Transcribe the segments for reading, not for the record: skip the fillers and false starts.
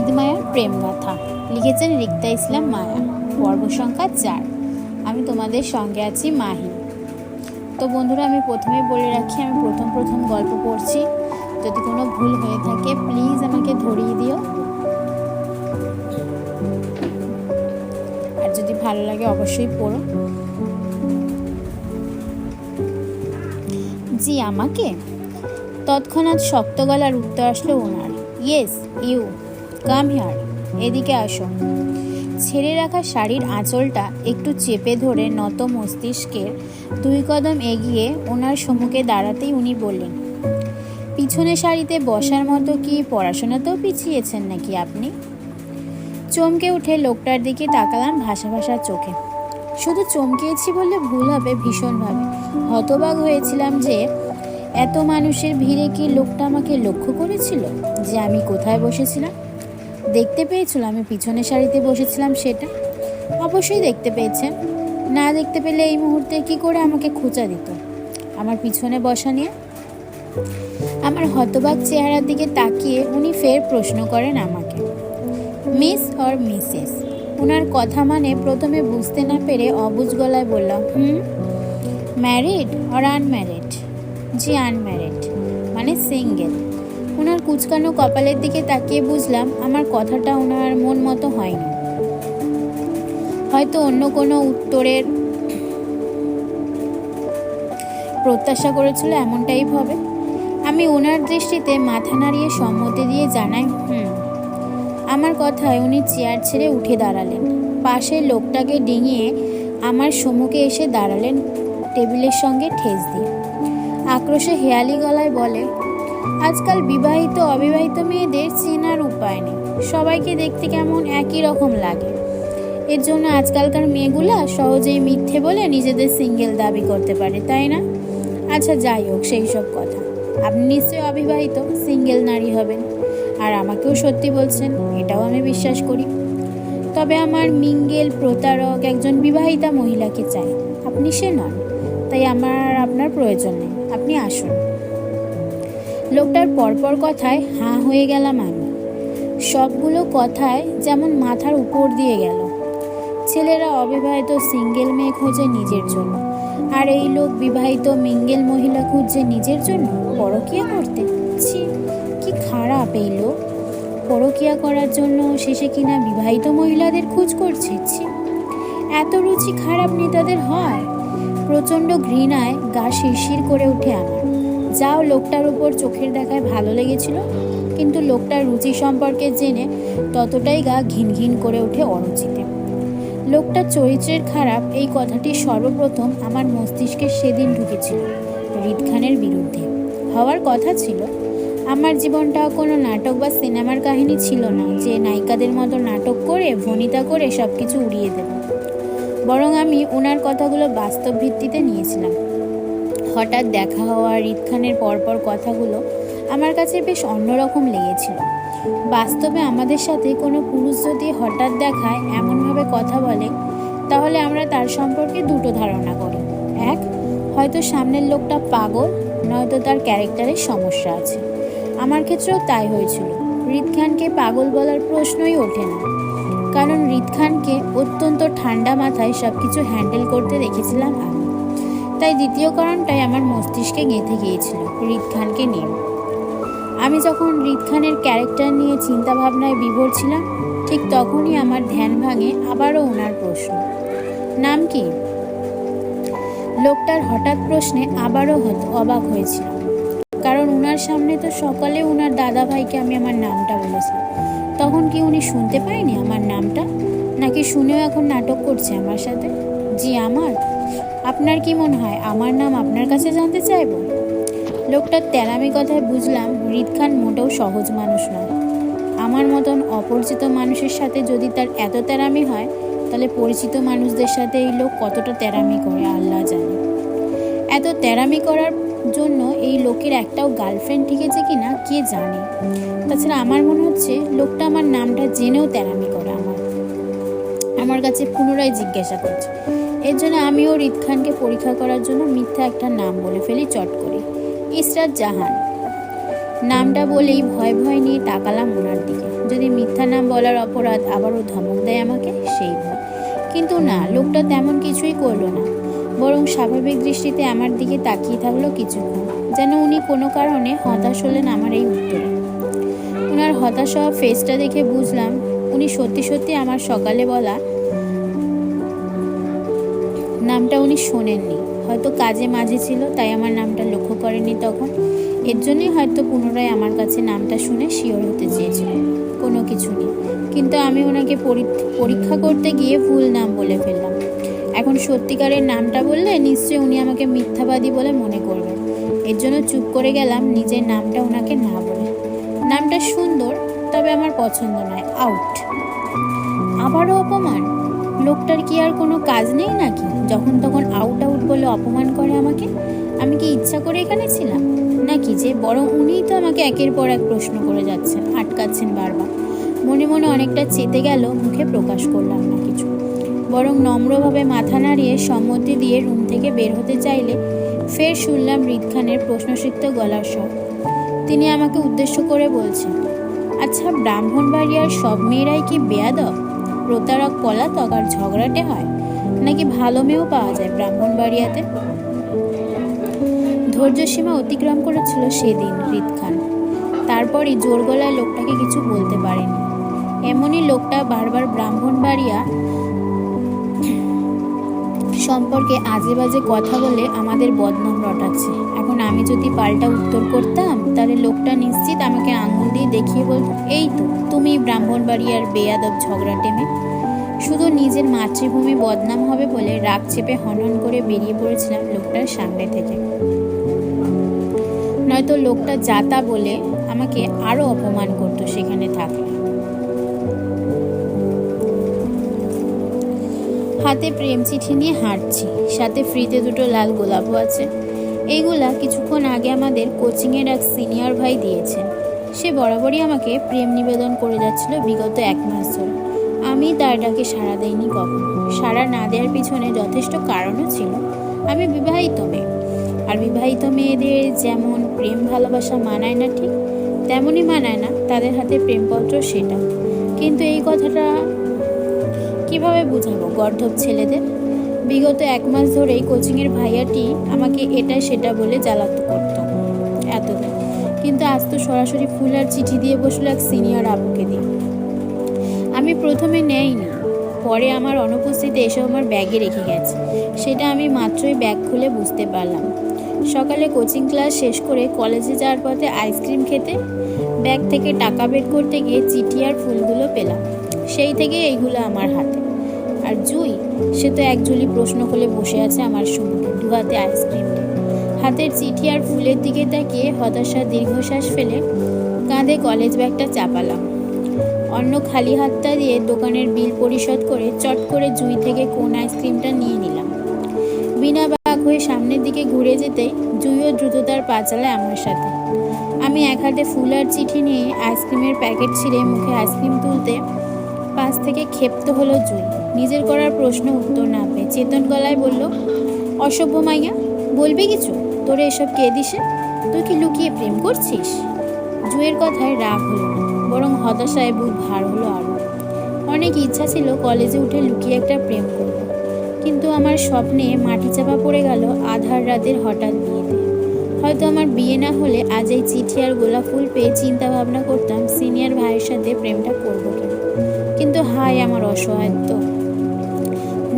হৃদমায়ার প্রেম গাথা লিখেছেন রিক্তা ইসলাম মায়া। পর্ব সংখ্যা 4। আমি তোমাদের সঙ্গে আছি মাহি। তো বন্ধুরা, আমি প্রথমে বলে রাখি, আমি প্রথম গল্প পড়ছি। যদি কোনো ভুল হয়ে থাকে প্লিজ আমাকে ধরিয়ে দিও, আর যদি ভালো লাগে অবশ্যই পড়ো। জি আমাকে? তৎক্ষণাৎ শক্ত গলার উত্তর আসলো ওনার। ইয়েস ইউ, কাম হিয়ার, এদিকে আসো। ছেড়ে রাখা শাড়ির আঁচলটা একটু চেপে ধরে নত মস্তিষ্কের 2 কদম এগিয়ে ওনার সম্মুখে দাঁড়াতেই উনি বললেন, পিছনে সারিতে বসার মতো কি পড়াশোনাতেও পিছিয়েছেন নাকি আপনি? চমকে উঠে লোকটার দিকে তাকালাম ভাষা চোখে। শুধু চমকিয়েছি বললে ভুল হবে, ভীষণভাবে হতবাক হয়েছিলাম যে এত মানুষের ভিড়ে কি লোকটা আমাকে লক্ষ্য করেছিল, যে আমি কোথায় বসেছিলাম। দেখতে পেয়েছিল আমি পিছনে সারিতে বসেছিলাম, সেটা অবশ্যই দেখতে পেয়েছেন। না দেখতে পেলে এই মুহূর্তে কি করে আমাকে খোঁচা দিত আমার পিছনে বসা নিয়ে? আমার হতবাক চেহারার দিকে তাকিয়ে উনি ফের প্রশ্ন করেন আমাকে, মিস অর মিসেস? ওনার কথা মানে প্রথমে বুঝতে না পেরে অবুঝ গলায় বললাম, married or unmarried? G unmarried, মানে সিঙ্গেল। ওনার কুচকানো কপালের দিকে তাকিয়ে বুঝলাম আমার কথাটা ওনার মন মতো হয়নি। হয়তো অন্য কোনো উত্তরের প্রত্যাশা করেছিল, এমনটাই হবে। আমি ওনার দৃষ্টিতে মাথা নাড়িয়ে সম্মতি দিয়ে জানাই, আমার কথায় উনি চেয়ার ছেড়ে উঠে দাঁড়ালেন। পাশের লোকটাকে ডিঙিয়ে আমার সম্মুখে এসে দাঁড়ালেন, টেবিলের সঙ্গে ঠেস দিয়ে। আক্রোশে হেয়ালি গলায় বলে, আজকাল বিবাহিত অবিবাহিত মেয়েদের চেনার উপায় নেই, সবাইকে দেখতে কেমন একই রকম লাগে। এর জন্য আজকালকার মেয়েগুলা সহজেই মিথ্যে বলে নিজেদের সিঙ্গেল দাবি করতে পারে, তাই না? আচ্ছা যাই হোক, সেই সব কথা। আপনি নিশ্চয়ই অবিবাহিত সিঙ্গেল নারী হবেন, আর আমাকেও সত্যি বলছেন, এটাও আমি বিশ্বাস করি। তবে আমার মিঙ্গেল প্রতারক একজন বিবাহিতা মহিলাকে চাই, আপনি সে নন, তাই আমার আপনার প্রয়োজন নেই, আপনি আসুন। লোকটার পরপর কথায় হাঁ হয়ে গেলাম আমি। সবগুলো কথায় যেমন মাথার উপর দিয়ে গেল। ছেলেরা অবিবাহিত সিঙ্গেল মেয়ে খোঁজে নিজের জন্য, আর এই লোক বিবাহিত মিঙ্গেল মহিলা খুঁজছে নিজের জন্য পরকীয়া করতে। ছি, কি খারাপ এই লোক! পরকীয়া করার জন্য শেষে কিনা বিবাহিত মহিলাদের খোঁজ করছে। ছি, এত রুচি খারাপ নেতাদের হয়! প্রচণ্ড ঘৃণায় গা শিরশির করে ওঠে আমার। যাও লোকটার উপর চোখের দেখায় ভালো লেগেছিল, কিন্তু লোকটার রুচি সম্পর্কে জেনে ততটাই গা ঘিন করে ওঠে অরুচিতে। লোকটার চরিত্রের খারাপ এই কথাটি সর্বপ্রথম আমার মস্তিষ্কে সেদিন ঢুকেছিল রিদ খানের বিরুদ্ধে। হওয়ার কথা ছিল। আমার জীবনটা কোনো নাটক বা সিনেমার কাহিনী ছিল না যে নায়িকাদের মতো নাটক করে ভনিতা করে সব কিছু উড়িয়ে দেব। বরং আমি ওনার কথাগুলো বাস্তব ভিত্তিতে নিয়েছিলাম। হঠাৎ দেখা হওয়া রিদ খানের পরপর কথাগুলো আমার কাছে বেশ অন্যরকম লেগেছিল। বাস্তবে আমাদের সাথে কোনো পুরুষ যদি হঠাৎ দেখায় এমনভাবে কথা বলে, তাহলে আমরা তার সম্পর্কে দুটো ধারণা করি। এক, হয়তো সামনের লোকটা পাগল, নয়তো তার ক্যারেক্টারের সমস্যা আছে। আমার ক্ষেত্রেও তাই হয়েছিল। রিদ খানকে পাগল বলার প্রশ্নই ওঠে না, কারণ রিদ খানকে অত্যন্ত ঠান্ডা মাথায় সব কিছু হ্যান্ডেল করতে দেখেছিলাম আমি। তাই দ্বিতীয় কারণটাই আমার মস্তিষ্কে গেঁথে গিয়েছিল রিদ খানকে নিয়ে। আমি যখন রিদ খানের ক্যারেক্টার নিয়ে চিন্তা ভাবনায় বিভোর ছিলাম, ঠিক তখনই আমার ধ্যান ভাঙে আবারও ওনার প্রশ্ন, নাম কি? লোকটার হঠাৎ প্রশ্নে আবারও অবাক হয়েছিলাম, কারণ ওনার সামনে তো সকালে ওনার দাদা ভাইকে আমি আমার নামটা বলেছিলাম। তখন কি উনি শুনতে পায়নি আমার নামটা, নাকি শুনেও এখন নাটক করছে আমার সাথে? জি আমার। আপনার কি মনে হয় আমার নাম আপনার কাছে জানতে চাইব? লোকটার তেরামি কথায় বুঝলাম রিদ খান মোটেও সহজ মানুষ নয়। আমার মতন অপরিচিত মানুষের সাথে যদি তার এত তেরামি হয়, তাহলে পরিচিত মানুষদের সাথে এই লোক কতটা তেরামি করে আল্লাহ জানে। এত তেরামি করার জন্য এই লোকের একটাও গার্লফ্রেন্ড ঠিকেছে কিনা কে জানে। তাছাড়া আমার মনে হচ্ছে লোকটা আমার নামটা জেনেও তেরামি করে আমার কাছে পুনরায় জিজ্ঞাসা করছে। এর জন্য আমিও রিদ খানকে পরীক্ষা করার জন্য মিথ্যা একটা নাম বলে ফেলি চট করে, ইসরাত জাহান। নামটা বলেই ভয় ভয় নিয়ে তাকালাম ওনার দিকে। যদি মিথ্যা নাম বলার অপরাধ আবারও ধমক দেয় আমাকে, সেই ভয়। কিন্তু না, লোকটা তেমন কিছুই করলো না, বরং স্বাভাবিক দৃষ্টিতে আমার দিকে তাকিয়ে থাকলো কিছুক্ষণ, যেন উনি কোনো কারণে হতাশ হলেন আমার এই উত্তরে। ওনার হতাশ হওয়া ফেসটা দেখে বুঝলাম উনি সত্যি সত্যি আমার সকালে বলা নামটা উনি শোনেননি। হয়তো কাজে মাঝে ছিল, তাই আমার নামটা লক্ষ্য করেননি তখন। এর জন্যই হয়তো পুনরায় আমার কাছে নামটা শুনে শিওর হতে চেয়েছিল। কোনো কিছু নেই, কিন্তু আমি ওনাকে পরীক্ষা করতে গিয়ে ভুল নাম বলে ফেললাম। এখন সত্যিকারের নামটা বললে নিশ্চয়ই উনি আমাকে মিথ্যাবাদী বলে মনে করবেন। এর জন্য চুপ করে গেলাম, নিজের নামটা ওনাকে না বলে। নামটা সুন্দর, তবে আমার পছন্দ নয়, আউট। আবারও অপমান। লোকটার কি আর কোনো কাজ নেই নাকি, যখন তখন আউট আউট বলে অপমান করে আমাকে? আমি কি ইচ্ছা করে এখানে ছিলাম নাকি? যে বরং উনিই তো আমাকে একের পর এক প্রশ্ন করে যাচ্ছেন, আটকাচ্ছেন বারবার। মনে মনে অনেকটা চেতে গেল, মুখে প্রকাশ করলাম না কিছু, বরং নম্রভাবে মাথা নাড়িয়ে সম্মতি দিয়ে রুম থেকে বের হতে চাইলে ফের শুনলাম হৃদ খানের প্রশ্নসিক্ত গলার স্বর। তিনি আমাকে উদ্দেশ্য করে বলছেন, আচ্ছা, ব্রাহ্মণবাড়িয়ার সব মেয়েরাই কি বেয়াদব, প্রতারক, পলাতক আর ঝগড়াটে হয়, নাকি ভালো মেয়েও পাওয়া যায় ব্রাহ্মণবাড়িয়াতে? ধৈর্যসীমা অতিক্রম করেছিল সেদিন হৃদ খান। তারপরই জোর গলায় লোকটাকে কিছু বলতে পারেনি। এমনই লোকটা বারবার ব্রাহ্মণবাড়িয়া সম্পর্কে আজে বাজে কথা বলে আমাদের বদনাম রটাচ্ছে। এখন আমি যদি পাল্টা উত্তর করতাম, তাহলে লোকটা নিশ্চিত আমাকে আঙুল দিয়ে দেখিয়ে বলতো, এই তো তুমি ব্রাহ্মণবাড়িয়ার বেয়াদব ঝগড়া টেমে। শুধু নিজের মাতৃভূমি বদনাম হবে বলে রাগ চেপে হনন করে বেরিয়ে পড়েছিলাম লোকটার সামনে থেকে। নয়তো লোকটা যাতা বলে আমাকে আরো অপমান করতো সেখানে থাকলে। হাতে প্রেম চিঠি নিয়ে হাঁটছি, সাথে ফ্রিতে দুটো লাল গোলাপও আছে। এইগুলা কিছুক্ষণ আগে আমাদের কোচিংয়ের এক সিনিয়র ভাই দিয়েছেন। সে বরাবরই আমাকে প্রেম নিবেদন করে যাচ্ছিল বিগত 1 মাস ধরে। আমি তার ডাকে সাড়া দেইনি কখনো। সাড়া না দেওয়ার পিছনে যথেষ্ট কারণও ছিল। আমি বিবাহিত মেয়ে, আর বিবাহিত মেয়েদের যেমন প্রেম ভালোবাসা মানায় না, ঠিক তেমনই মানায় না তাদের হাতে প্রেমপত্র, সেটা। কিন্তু এই কথাটা কিভাবে বুঝাবো গর্ধব ছেলেদের? বিগত 1 মাস ধরেই কোচিংয়ের ভাইয়াটি আমাকে এটা সেটা বলে জ্বালাতন করত এতদিন, কিন্তু আজ তো সরাসরি ফুল আর চিঠি দিয়ে বসলো এক সিনিয়র আপুকে দিয়ে। আমি প্রথমে নেইনি, পরে আমার অনুপস্থিতিতে এসে আমার ব্যাগে রেখে গেছে। সেটা আমি মাত্রই ব্যাগ খুলে বুঝতে পারলাম। সকালে কোচিং ক্লাস শেষ করে কলেজে যাওয়ার পথে আইসক্রিম খেতে ব্যাগ থেকে টাকা বের করতে গিয়ে চিঠি আর ফুলগুলো পেলাম। সেই থেকে এইগুলো আমার হাতে। আর জুই, সে তো এক ঝুলি প্রশ্ন খুলে বসে আছে আমার সম্মুখে, 2 হাতে আইসক্রিম নিয়ে। হাতের চিঠি আর ফুলের দিকে তাকিয়ে হতাশার দীর্ঘশ্বাস ফেলে কাঁধে কলেজ ব্যাগটা চাপালাম। অন্য খালি হাতটা দিয়ে দোকানের বিল পরিশোধ করে চট করে জুই থেকে কোন আইসক্রিমটা নিয়ে নিলাম। বিনা বাক হয়ে সামনের দিকে ঘুরে যেতে জুইও দ্রুততার পা চালায় আমার সাথে। আমি এক হাতে ফুল আর চিঠি নিয়ে আইসক্রিমের প্যাকেট ছিঁড়ে মুখে আইসক্রিম তুলতে পাশ থেকে ক্ষেপ্ত হলো জুই। নিজের করার প্রশ্ন উত্তর না পেয়ে চেতন গলায় বলল, অসভ্য মাইয়া, বলবি কিছু? তোরে এসব কে দিছে? তুই কি লুকিয়ে প্রেম করছিস? জুয়ের কথায় রাগ হলো না, বরং হতাশায় বুক ভার হলো আরো। অনেক ইচ্ছা ছিল কলেজে উঠে লুকিয়ে একটা প্রেম করব, কিন্তু আমার স্বপ্নে মাটি চাপা পড়ে গেল আধার রাতের হঠাৎ বিয়েতে। হয়তো আমার বিয়ে না হলে আজ এই চিঠি আর গোলাপ ফুল পেয়ে চিন্তা ভাবনা করতাম সিনিয়র ভাইয়ের সাথে প্রেমটা করবো কিনা। কিন্তু হায় আমার অসহায়ত্ব।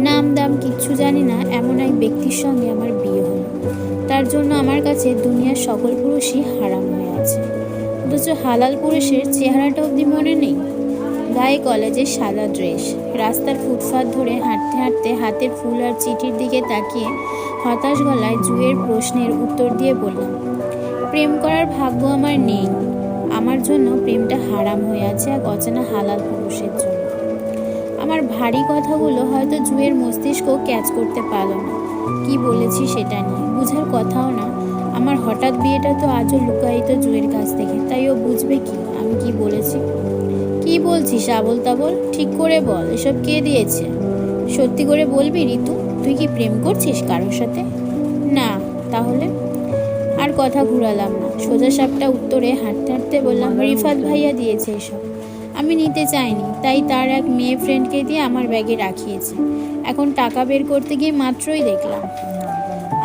নাম দাম কিচ্ছু জানি না এমন এক ব্যক্তির সঙ্গে আমার বিয়ে হলো। তার জন্য আমার কাছে দুনিয়ার সকল পুরুষই হারাম হয়ে আছে। অথচ হালাল পুরুষের চেহারাটা অবধি মনে নেই। গায়ে কলেজের সাদা ড্রেস, রাস্তার ফুটপাত ধরে হাঁটতে হাঁটতে হাতের ফুল আর চিঠির দিকে তাকিয়ে হতাশ গলায় জুয়ের প্রশ্নের উত্তর দিয়ে বললাম, প্রেম করার ভাগ্য আমার নেই। আমার জন্য প্রেমটা হারাম হয়ে আছে এক অচেনা হালাল পুরুষের জন্য। আমার ভারী কথাগুলো হয়তো জুয়ের মস্তিষ্ক ক্যাচ করতে পারল না। কি বলেছি সেটা নিয়ে বুঝার কথাও না। আমার হঠাৎ বিয়েটা তো আজও লুকায়িত জুয়ের কাছ থেকে, তাই ও বুঝবে কি আমি কি বলেছি। কি বলছিস আবল তাবল? ঠিক করে বল, এসব কে দিয়েছে? সত্যি করে বলবি ঋতু, তুই কি প্রেম করছিস কারোর সাথে? না, তাহলে? আর কথা ঘুরালাম না, সোজা সাপটা উত্তরে হাঁটতে হাঁটতে বললাম, রিফাত ভাইয়া দিয়েছে এসব। আমি নিতে চাইনি, তাই তার এক মেয়ে ফ্রেন্ডকে দিয়ে আমার ব্যাগে রাখিয়েছে। এখন টাকা বের করতে গিয়ে মাত্রই দেখলাম।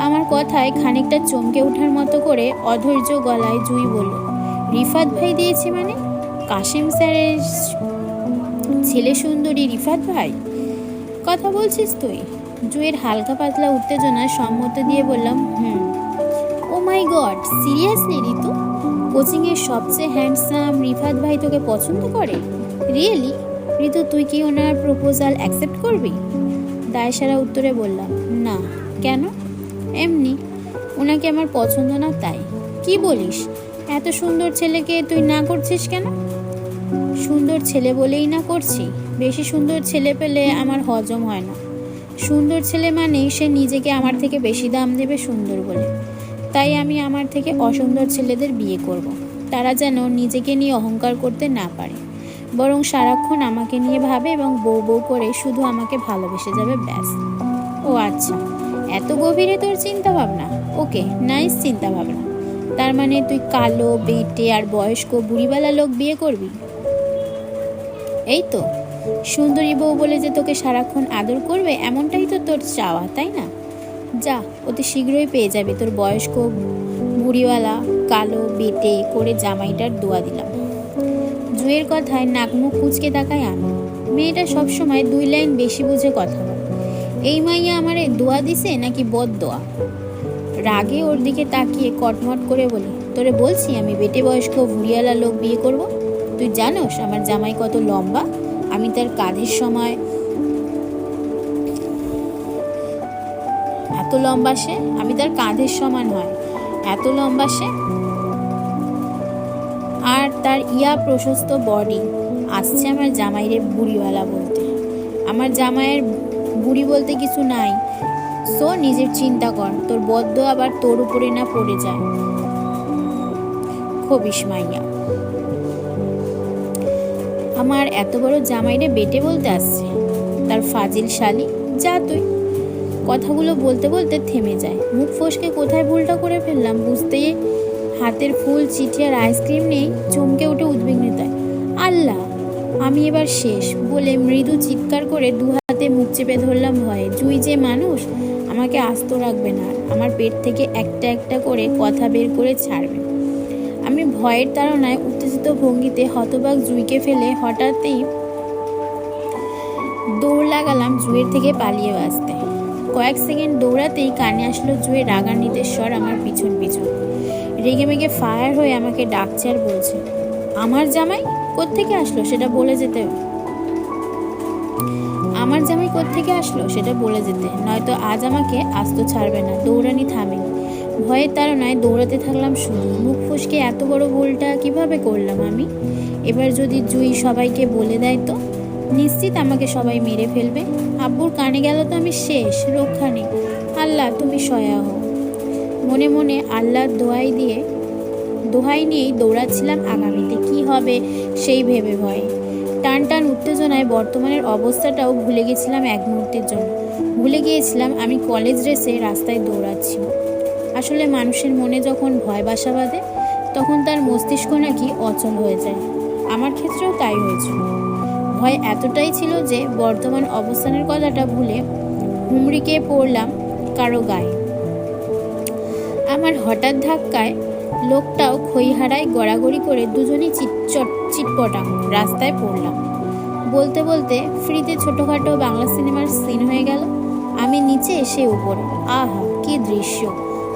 আমার কথায় খানিকটা চমকে ওঠার মতো করে অধৈর্য গলায় জুই বলল, রিফাত ভাই দিয়েছে মানে? কাশেম স্যারের ছেলে সুন্দরী রিফাত ভাই কথা বলছিস তুই? জুয়ের হালকা পাতলা উত্তেজনায় সম্মত দিয়ে বললাম, ও মাই গড, সিরিয়াসলি ঋতু? কোচিংয়ের সবচেয়ে হ্যান্ডসাম রিফাত ভাই তোকে পছন্দ করে? রিয়েলি? ঋতু, তুই কি ওনার প্রপোজাল অ্যাকসেপ্ট করবি? দায়সারা উত্তরে বললাম, না। কেন? এমনি, ওনাকে আমার পছন্দ না তাই। কি বলিস? এত সুন্দর ছেলেকে তুই না করছিস কেন? সুন্দর ছেলে বলেই না করছি। বেশি সুন্দর ছেলে পেলে আমার হজম হয় না। সুন্দর ছেলে মানেই সে নিজেকে আমার থেকে বেশি দাম দেবে সুন্দর বলে। তাই আমি আমার থেকে অসুন্দর ছেলেদের বিয়ে করব। তারা যেন নিজেকে নিয়ে অহংকার করতে না পারে, বরং সারাক্ষণ আমাকে নিয়ে ভাবে এবং বউ বউ করে শুধু আমাকে ভালোবেসে যাবে, ব্যাস। ও আচ্ছা, এত গভীরে তোর চিন্তা ভাবনা? ওকে, নাইস চিন্তা ভাবনা। তার মানে তুই কালো, বেঁটে আর বয়স্ক বুড়িওয়ালা লোক বিয়ে করবি? এই তো, সুন্দরী বউ বলে যে তোকে সারাক্ষণ আদর করবে, এমনটাই তো তোর চাওয়া, তাই না? যা, অতি শীঘ্রই পেয়ে যাবে তোর বয়স্ক বুড়িওয়ালা কালো বেটে করে জামাইটার দোয়া দিলাম। জুয়ের কথায় নাক মুখ কুঁচকে তাকাই আমি। মেয়েটা সবসময় 2 লাইন বেশি বুঝে কথা বলে। এই মাইয়া আমারে দোয়া দিছে নাকি বদ দোয়া? রাগে ওর দিকে তাকিয়ে কটমট করে বলি, তোরে বলছি আমি বেটে বয়স্ক বুড়িওয়ালা লোক বিয়ে করব? তুই জানোস আমার জামাই কত লম্বা? আমি তার কাঁধের সময় এত লম্বা সে, আমি তার কাঁধের সমান হয় এত লম্বা সে। আর তার ইয়া প্রশস্ত বডি। আসছে আমার জামাইরে বুড়িওয়ালা বলতে। আমার জামাইয়ের বুড়ি বলতে কিছু নাই। সো নিজের চিন্তা কর, তোর বদ্ধ আবার তোর উপরে না পড়ে যায়। খবিস মাইয়া, আমার এত বড় জামাইরে বেটে বলতে আসছে, তার ফাজিল শালি। যা তুই। কথাগুলো বলতে বলতে থেমে যায়। মুখ ফসকে কোথায় ভুলটা করে ফেললাম বুঝতেই হাতের ফুল, চিঠি আর আইসক্রিম নেই। চমকে উঠে উদ্বিগ্নতায়, আল্লাহ, আমি এবার শেষ বলে মৃদু চিৎকার করে 2 হাতে মুখ চেপে ধরলাম ভয়ে। জুই যে মানুষ আমাকে আস্ত রাখবে না, আমার পেট থেকে একটা একটা করে কথা বের করে ছাড়বে। আমি ভয়ের তাড়নায় উত্তেজিত ভঙ্গিতে হতবাক জুইকে ফেলে হঠাৎই দৌড় লাগালাম জুয়ের থেকে পালিয়ে বাঁচতে। কয়েক সেকেন্ড দৌড়াতেই কানে আসলো জুয়ের রাগান্বিত স্বর আমার পিছন পিছন। রেগে মেগে ফায়ার হয়ে আমাকে ডাকছে আর বলছে, আমার জামাই কোত্থেকে আসলো সেটা বলে যেতে। আমার জামাই কোত্থেকে আসলো সেটা বলে যেতে, নয়তো আজ আমাকে আস্ত ছাড়বে না। দৌড়ানি থামেনি। ভয়ের তাড়নায় দৌড়াতে থাকলাম শুধু। মুখ ফসকে এত বড় ভুলটা কিভাবে করলাম আমি? এবার যদি জুই সবাইকে বলে দেয় তো নিশ্চিত আমাকে সবাই মেরে ফেলবে। আব্বুর কানে গেল তো আমি শেষ, রক্ষা নেই। আল্লাহ তুমি সহায় হও। মনে মনে আল্লাহর দোহাই নিয়েই দৌড়াচ্ছিলাম আগামীতে কি হবে সেই ভেবে ভয়ে। টান টান উত্তেজনায় বর্তমানের অবস্থাটাও ভুলে গেছিলাম এক মুহূর্তের জন্য। ভুলে গিয়েছিলাম আমি কলেজ ড্রেসে রাস্তায় দৌড়াচ্ছি। আসলে মানুষের মনে যখন ভয় বাসা বাঁধে তখন তার মস্তিষ্ক নাকি অচল হয়ে যায়। আমার ক্ষেত্রেও তাই হয়েছিল। ভয় এতটাই ছিল যে বর্তমান অবস্থানের কথাটা ভুলে হুমড়িকে পড়লাম কারো গায়ে। আমার হঠাৎ ধাক্কায় লোকটাও খইহারায় গড়াগড়ি করে দুজনেই চিটপটাং রাস্তায় পড়লাম। বলতে বলতে ফ্রিতে ছোটোখাটো বাংলা সিনেমার সিন হয়ে গেল। আমি নিচে এসে উপরে। আহা, কি দৃশ্য!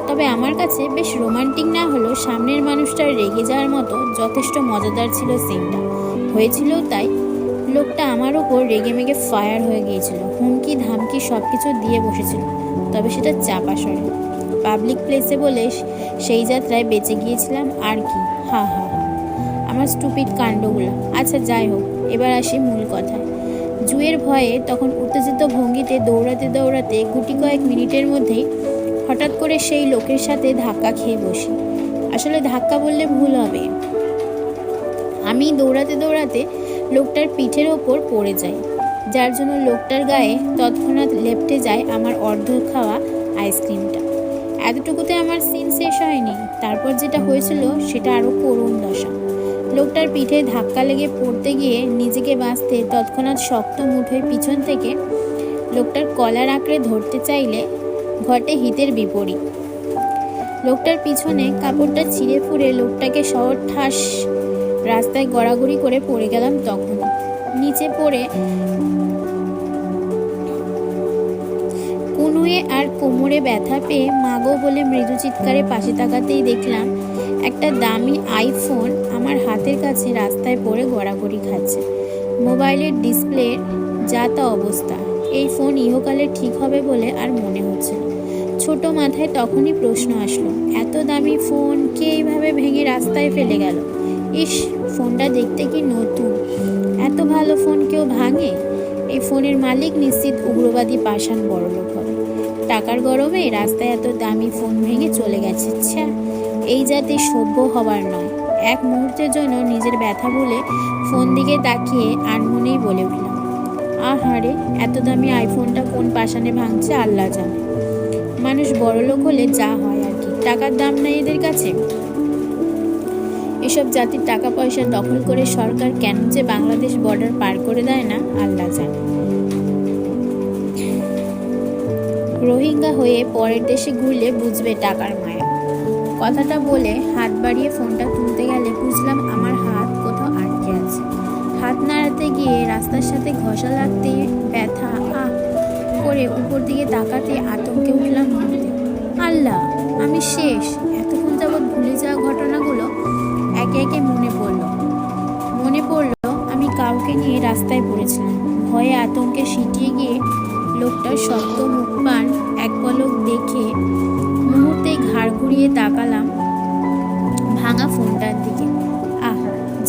তবে আমার কাছে বেশ রোমান্টিক না হলেও সামনের মানুষটার রেগে যাওয়ার মতো যথেষ্ট মজাদার ছিল সিনটা। হয়েছিল তাই। লোকটা আমার ওপর রেগে মেগে ফায়ার হয়ে গিয়েছিল, হুমকি ধামকি সব কিছু দিয়ে বসেছিল, তবে সেটা চাপা সরে। পাবলিক প্লেসে বলে সেই যাত্রায় বেঁচে গিয়েছিলাম আর কি। হা হা হা, আমার স্টুপিড কাণ্ডগুলো। আচ্ছা যাই হোক, এবার আসি মূল কথায়। জুয়ের ভয়ে তখন উত্তেজিত ভঙ্গিতে দৌড়াতে দৌড়াতে গুটি কয়েক মিনিটের মধ্যেই হঠাৎ করে সেই লোকের সাথে ধাক্কা খেয়ে বসি। আসলে ধাক্কা বললে ভুল হবে, আমি দৌড়াতে দৌড়াতে লোকটার পিঠের ওপর পড়ে যাই, যার জন্য লোকটার গায়ে তৎক্ষণাৎ লেপ্টে যায় আমার অর্ধ খাওয়া আইসক্রিমটা। এতটুকুতে আমার সিন শেষ হয়নি, তারপর যেটা হয়েছিল সেটা আরো করুণ দশা। লোকটার পিঠে ধাক্কা লেগে পড়তে গিয়ে নিজেকে বাঁচতে তৎক্ষণাৎ শক্ত মুঠোয় পিছন থেকে লোকটার কলার আঁকড়ে ধরতে চাইলে ঘটে হিতের বিপরীত। লোকটার পিছনে কাপড়টা ছিঁড়ে ফুঁড়ে লোকটাকে শহর ঠাস রাস্তায় গড়াগড়ি করে পড়ে গেলাম। তখন নিচে পড়ে কুনুয়ে আর কোমরে ব্যথা পেয়ে মাগো বলে মৃদু চিৎকারে পাশে তাকাতেই দেখলাম একটা দামি আইফোন আমার হাতের কাছে রাস্তায় পড়ে গড়াগড়ি খাচ্ছে। মোবাইলের ডিসপ্লের যা তা অবস্থা, এই ফোন ইহকালে ঠিক হবে বলে আর মনে হচ্ছে না। ছোট মাথায় তখনই প্রশ্ন আসলো, এত দামি ফোন কে এইভাবে ভেঙে রাস্তায় ফেলে গেল? ইস, ফোনটা দেখতে কি নতুন, এত ভালো ফোন কেউ ভাঙে? এই ফোনের মালিক নিশ্চিত উগ্রবাদী পাষাণ বড়লোক হবে। টাকার গরমে রাস্তায় এত দামি ফোন ভেঙে চলে গেছে। আচ্ছা, এই জাতি সভ্য হবার নয়। এক মুহূর্তের জন্য নিজের ব্যথা ভুলে ফোন দিকে তাকিয়ে আনমনেই বলে উঠলাম, আহারে, এত দামি আইফোনটা কোন পাষাণে ভাঙছে আল্লাহ জানে। মানুষ বড়লোক হলে যা হয় আর কি, টাকার দাম নাই এদের কাছে। এসব জাতির টাকা পয়সা দখল করে সরকার কেন যে বাংলাদেশ বর্ডার পার করে দেয় না আল্লাহ জানে। রোহিঙ্গা হয়ে পরের দেশে ঘুরলে বুঝবে টাকার মায়া। কথাটা বলে হাত বাড়িয়ে ফোনটা তুলতে গেলে বুঝলাম আমার হাত কোথাও আটকে আছে। হাত নাড়াতে গিয়ে রাস্তার সাথে ঘষা লাগতে ব্যথা করে উপর দিকে তাকাতে আতঙ্কে উঠলাম মধ্যে। আল্লাহ, আমি শেষ। এতক্ষণ যাবৎ ভুলে যাওয়া ঘটনাগুলো একে একে মনে পড়লো আমি কাউকে নিয়ে রাস্তায় পড়েছিলাম। ভয়ে আতঙ্কে সিটিয়ে গিয়ে লোকটার শক্ত মুখ পান এক পলক দেখে মুহূর্তে ঘাড় ঘুরিয়ে তাকালাম ভাঙা ফোনটার দিকে।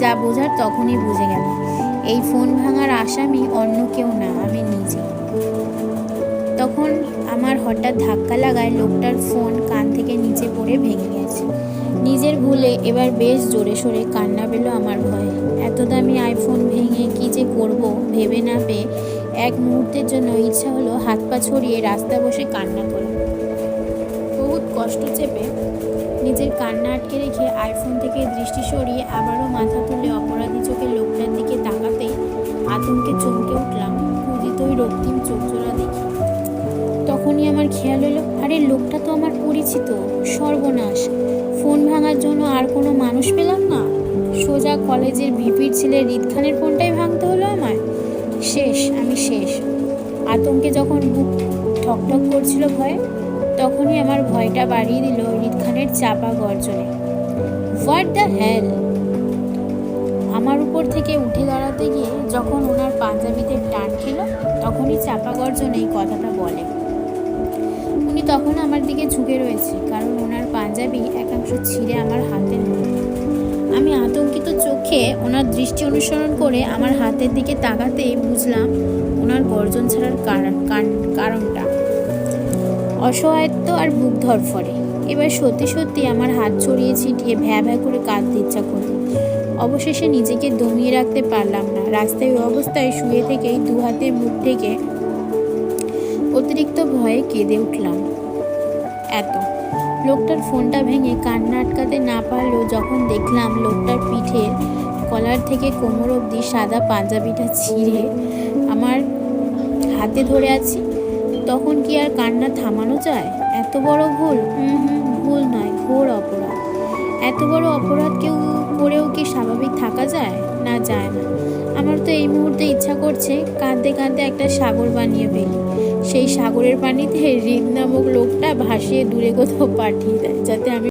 যা বোঝার তখনই বুঝে গেল, এই ফোন ভাঙার আসামি অন্য কেউ না, আমি নিজে। তখন আমার হঠাৎ ধাক্কা লাগায় লোকটার ফোন কান থেকে নিচে পড়ে ভেঙে গেছে। নিজের ভুলে এবার বেশ জোরে সোরে কান্না পেল আমার ভয়ে। এত দামি আইফোন ভেঙে কি যে করব ভেবে না পেয়ে এক মুহূর্তের জন্য ইচ্ছা হলো হাত পা ছড়িয়ে রাস্তায় বসে কান্না করে। বহুত কষ্ট চেপে নিজের কান্না আটকে রেখে আইফোন থেকে দৃষ্টি সরিয়ে আবারও মাথা তুলে অপরাধী চোখে লোকটার দিকে তাকাতেই আতঙ্কে চমকে উঠলাম। ক্ষুদিত ওই রক্তিম চোখজোড়া দেখি। তখনই আমার খেয়াল হলো, আরে লোকটা তো আমার পরিচিত। সর্বনাশ, ফোন ভাঙার জন্য আর কোনো মানুষ পেলাম না। সোজা কলেজের ভিপির ছেলে রিদ খানের ফোনটাই ভাঙতে হলো আমার। শেষ, আমি শেষ। আতঙ্কে যখন বুক ঠকঠক করছিল ভয়ে, তখনই আমার ভয়টা বাড়িয়ে দিল রিদ খানের চাপা গর্জনে। What the hell! আমার উপর থেকে উঠে দাঁড়াতে গিয়ে যখন ওনার পাঞ্জাবিতে টান খেল, তখনই চাপা গর্জনে এই কথাটা বলে। উনি তখন আমার দিকে ঝুঁকে রয়েছে, কারণ ওনার পাঞ্জাবি একাংশ ছিঁড়ে আমার হাতের মধ্যে। আমি আতঙ্কিত চোখে ওনার দৃষ্টি অনুসরণ করে আমার হাতের দিকে তাকাতেই বুঝলাম ওনার গর্জন ছাড়ার কারণটা। অসহায়ত্ব আর বুক ধরফরে। এবার সত্যি সত্যি আমার হাত ছড়িয়ে ছিটিয়ে ভ্যা ভ্যা করে কাঁদতে ইচ্ছা করল। অবশেষে নিজেকে দমিয়ে রাখতে পারলাম না। রাস্তায় ওই অবস্থায় শুয়ে থেকেই দু হাতে মুখ থেকে অতিরিক্ত ভয়ে কেঁদে উঠলাম। লোকটার ফোনটা ভেঙে কান্না আটকাতে না পারলেও যখন দেখলাম লোকটার পিঠের কলার থেকে কোমর অবধি সাদা পাঞ্জাবিটা ছিঁড়ে আমার হাতে ধরে আছি, তখন কি আর কান্না থামানো যায়? এত বড় ভুল? ভুল নয়, ঘোর অপরাধ। এত বড় অপরাধ কেউ করেও কি স্বাভাবিক থাকা যায়? না, যায় না। আমার তো এই মুহূর্তে ইচ্ছা করছে কাঁদতে কাঁদতে একটা সাগর বানিয়ে ফেলি। সেই সাগরের পানিতে হৃদ নামক লোকটা ভাসিয়ে দূরে কোথাও পাঠিয়ে দেয়, যাতে আমি